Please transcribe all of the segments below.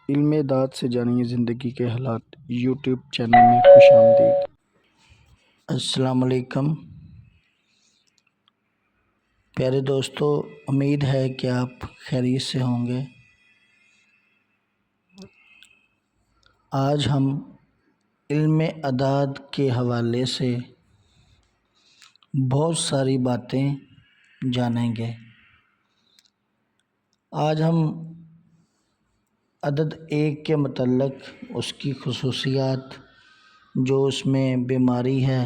علم داد سے جانیے زندگی کے حالات یوٹیوب چینل میں خوش آمدید۔ السلام علیکم پیارے دوستو، امید ہے کہ آپ خیریت سے ہوں گے۔ آج ہم علم اعداد کے حوالے سے بہت ساری باتیں جانیں گے۔ آج ہم عدد 1 کے متعلق اس کی خصوصیات، جو اس میں بیماری ہے،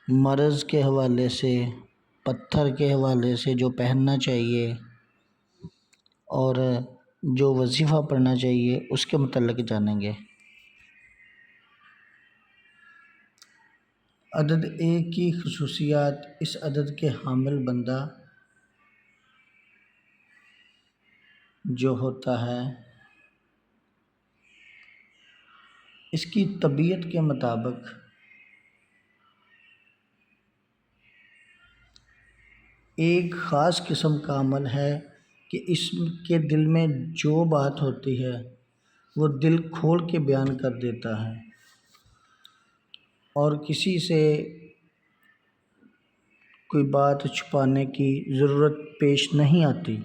مرض کے حوالے سے، پتھر کے حوالے سے جو پہننا چاہیے اور جو وظیفہ پڑھنا چاہیے، اس کے متعلق جانیں گے۔ عدد 1 کی خصوصیات: اس عدد کے حامل بندہ جو ہوتا ہے، اس کی طبیعت کے مطابق ایک خاص قسم کا عمل ہے کہ اس کے دل میں جو بات ہوتی ہے وہ دل کھول کے بیان کر دیتا ہے اور کسی سے کوئی بات چھپانے کی ضرورت پیش نہیں آتی۔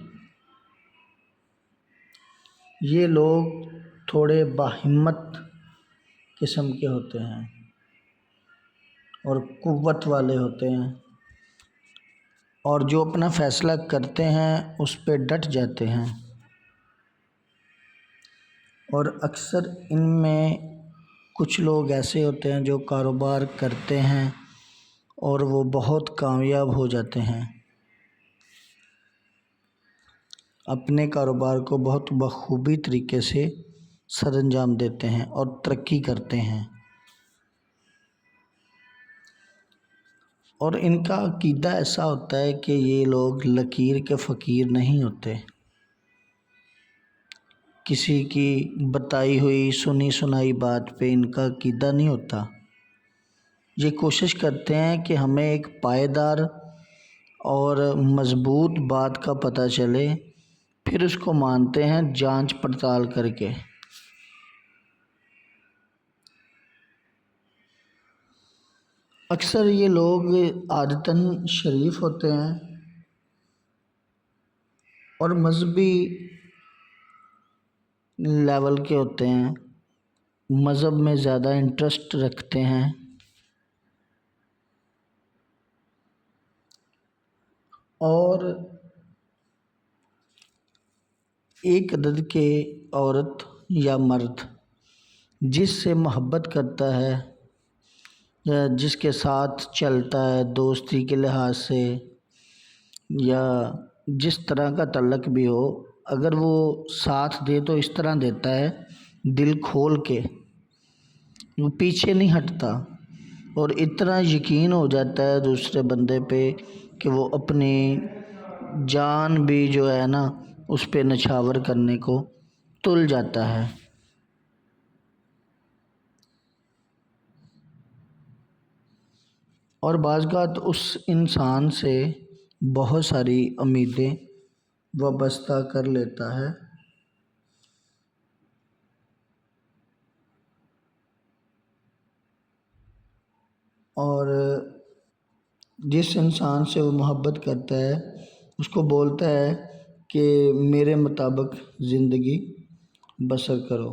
یہ لوگ تھوڑے باہمت قسم کے ہوتے ہیں اور قوت والے ہوتے ہیں، اور جو اپنا فیصلہ کرتے ہیں اس پہ ڈٹ جاتے ہیں، اور اکثر ان میں کچھ لوگ ایسے ہوتے ہیں جو کاروبار کرتے ہیں اور وہ بہت کامیاب ہو جاتے ہیں، اپنے کاروبار کو بہت بخوبی طریقے سے سر انجام دیتے ہیں اور ترقی کرتے ہیں، اور ان کا عقیدہ ایسا ہوتا ہے کہ یہ لوگ لکیر کے فقیر نہیں ہوتے۔ کسی کی بتائی ہوئی سنی سنائی بات پہ ان کا عقیدہ نہیں ہوتا۔ یہ کوشش کرتے ہیں کہ ہمیں ایک پائیدار اور مضبوط بات کا پتہ چلے، پھر اس کو مانتے ہیں جانچ پڑتال کر کے۔ اکثر یہ لوگ عادتاً شریف ہوتے ہیں اور مذہبی لیول کے ہوتے ہیں، مذہب میں زیادہ انٹرسٹ رکھتے ہیں، اور ایک عدد کے عورت یا مرد جس سے محبت کرتا ہے یا جس کے ساتھ چلتا ہے دوستی کے لحاظ سے یا جس طرح کا تعلق بھی ہو، اگر وہ ساتھ دے تو اس طرح دیتا ہے دل کھول کے، وہ پیچھے نہیں ہٹتا، اور اتنا یقین ہو جاتا ہے دوسرے بندے پہ کہ وہ اپنی جان بھی جو ہے نا اس پہ نچھاور کرنے کو تل جاتا ہے۔ اور بعض اوقات اس انسان سے بہت ساری امیدیں وابستہ کر لیتا ہے، اور جس انسان سے وہ محبت کرتا ہے اس کو بولتا ہے کہ میرے مطابق زندگی بسر کرو،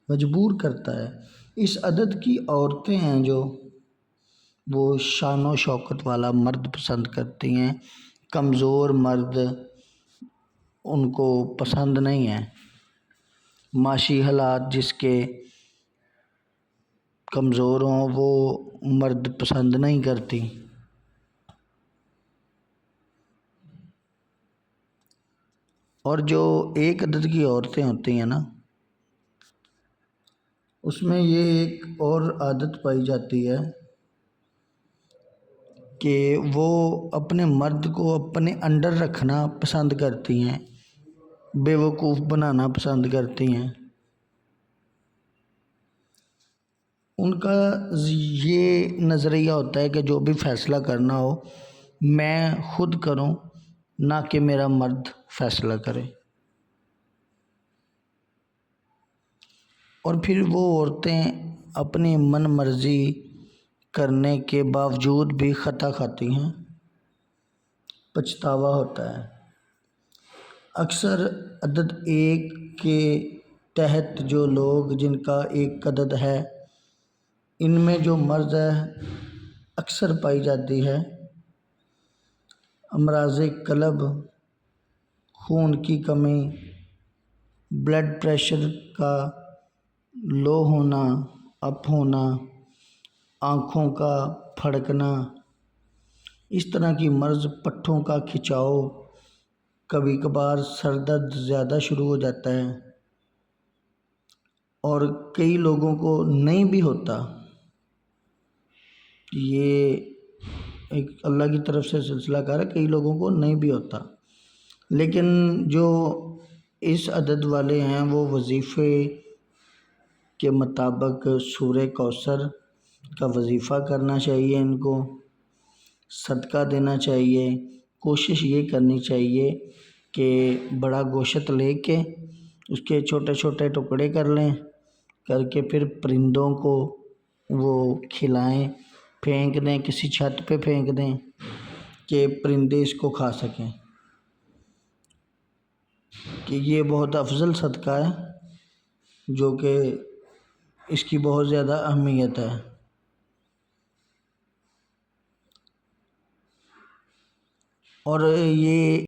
مجبور کرتا ہے۔ اس عدد کی عورتیں ہیں جو وہ شان و شوکت والا مرد پسند کرتی ہیں، کمزور مرد ان کو پسند نہیں ہیں، معاشی حالات جس کے کمزور ہوں وہ مرد پسند نہیں کرتی۔ اور جو ایک عدد کی عورتیں ہوتی ہیں نا، اس میں یہ ایک اور عادت پائی جاتی ہے کہ وہ اپنے مرد کو اپنے انڈر رکھنا پسند کرتی ہیں، بے وقوف بنانا پسند کرتی ہیں۔ ان کا یہ نظریہ ہوتا ہے کہ جو بھی فیصلہ کرنا ہو میں خود کروں نہ کہ میرا مرد فیصلہ کرے۔ اور پھر وہ عورتیں اپنی من مرضی کرنے کے باوجود بھی خطا کھاتی ہیں، پچھتاوا ہوتا ہے۔ اکثر عدد ایک کے تحت جو لوگ جن کا ایک عدد ہے، ان میں جو مرض ہے اکثر پائی جاتی ہے امراض قلب، خون کی کمی، بلڈ پریشر کا لو ہونا، اپ ہونا، آنکھوں کا پھڑکنا، اس طرح کی مرض، پٹھوں کا کھچاؤ، کبھی کبھار سر درد زیادہ شروع ہو جاتا ہے، اور کئی لوگوں کو نہیں بھی ہوتا۔ یہ ایک اللہ کی طرف سے سلسلہ کار ہے، کئی لوگوں کو نہیں بھی ہوتا، لیکن جو اس عدد والے ہیں وہ وظیفے کے مطابق سورہ کوثر کا وظیفہ کرنا چاہیے، ان کو صدقہ دینا چاہیے، کوشش یہ کرنی چاہیے کہ بڑا گوشت لے کے اس کے چھوٹے چھوٹے ٹکڑے کر لیں، کر کے پھر پرندوں کو وہ کھلائیں، پھینک دیں، کسی چھت پہ پھینک دیں کہ پرندے اس کو کھا سکیں، کہ یہ بہت افضل صدقہ ہے جو کہ اس کی بہت زیادہ اہمیت ہے۔ اور یہ